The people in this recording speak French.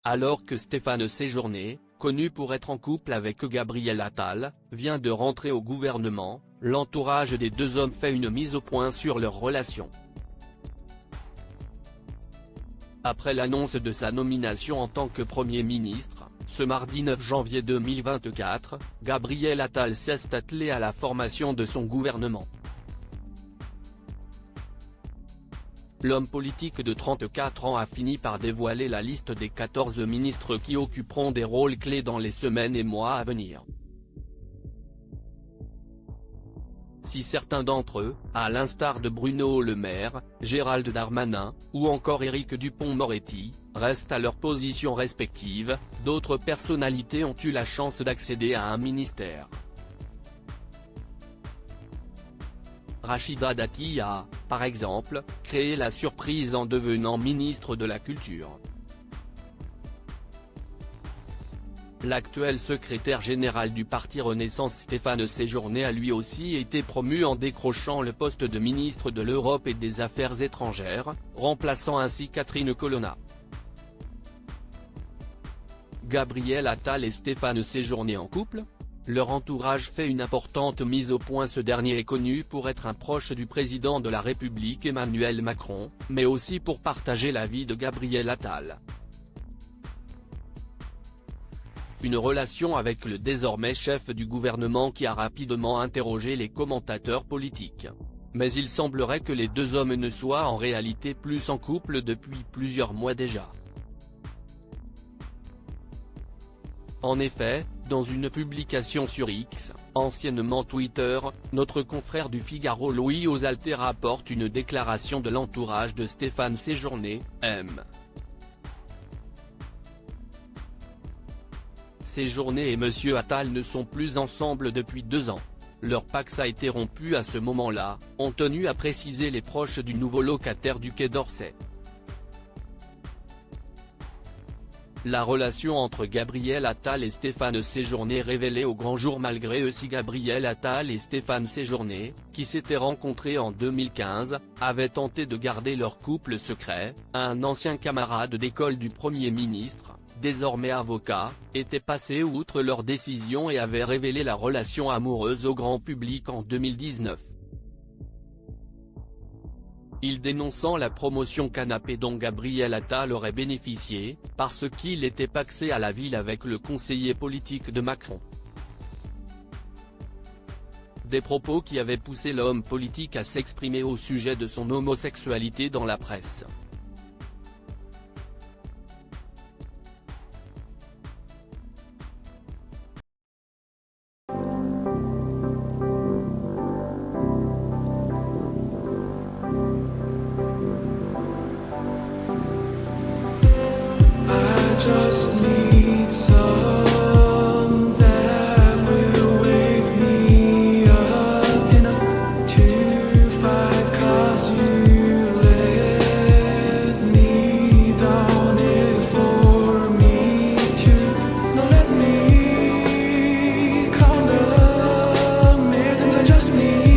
Alors que Stéphane Séjourné, connu pour être en couple avec Gabriel Attal, vient de rentrer au gouvernement, l'entourage des deux hommes fait une mise au point sur leur relation. Après l'annonce de sa nomination en tant que Premier ministre, ce mardi 9 janvier 2024, Gabriel Attal s'est attelé à la formation de son gouvernement. L'homme politique de 34 ans a fini par dévoiler la liste des 14 ministres qui occuperont des rôles clés dans les semaines et mois à venir. Si certains d'entre eux, à l'instar de Bruno Le Maire, Gérald Darmanin, ou encore Éric Dupond-Moretti, restent à leurs positions respectives, d'autres personnalités ont eu la chance d'accéder à un ministère. Rachida Dati a, par exemple, créé la surprise en devenant ministre de la Culture. L'actuel secrétaire général du parti Renaissance Stéphane Séjourné a lui aussi été promu en décrochant le poste de ministre de l'Europe et des Affaires étrangères, remplaçant ainsi Catherine Colonna. Gabriel Attal et Stéphane Séjourné en couple ? Leur entourage fait une importante mise au point. Ce dernier est connu pour être un proche du président de la République Emmanuel Macron, mais aussi pour partager la vie de Gabriel Attal. Une relation avec le désormais chef du gouvernement qui a rapidement interrogé les commentateurs politiques. Mais il semblerait que les deux hommes ne soient en réalité plus en couple depuis plusieurs mois déjà. En effet, dans une publication sur X, anciennement Twitter, notre confrère du Figaro Louis Osalté rapporte une déclaration de l'entourage de Stéphane Séjourné, M. Séjourné et Monsieur Attal ne sont plus ensemble depuis 2 ans. Leur pax a été rompu à ce moment-là, ont tenu à préciser les proches du nouveau locataire du Quai d'Orsay. La relation entre Gabriel Attal et Stéphane Séjourné révélée au grand jour malgré eux. Si Gabriel Attal et Stéphane Séjourné, qui s'étaient rencontrés en 2015, avaient tenté de garder leur couple secret, un ancien camarade d'école du Premier ministre, désormais avocat, était passé outre leur décision et avait révélé la relation amoureuse au grand public en 2019. Il dénonçant la promotion canapé dont Gabriel Attal aurait bénéficié, parce qu'il était paxé à la ville avec le conseiller politique de Macron. Des propos qui avaient poussé l'homme politique à s'exprimer au sujet de son homosexualité dans la presse. Just need some that will wake me up enough to fight, 'cause you let me down it for me to. Now let me count the minutes I just need.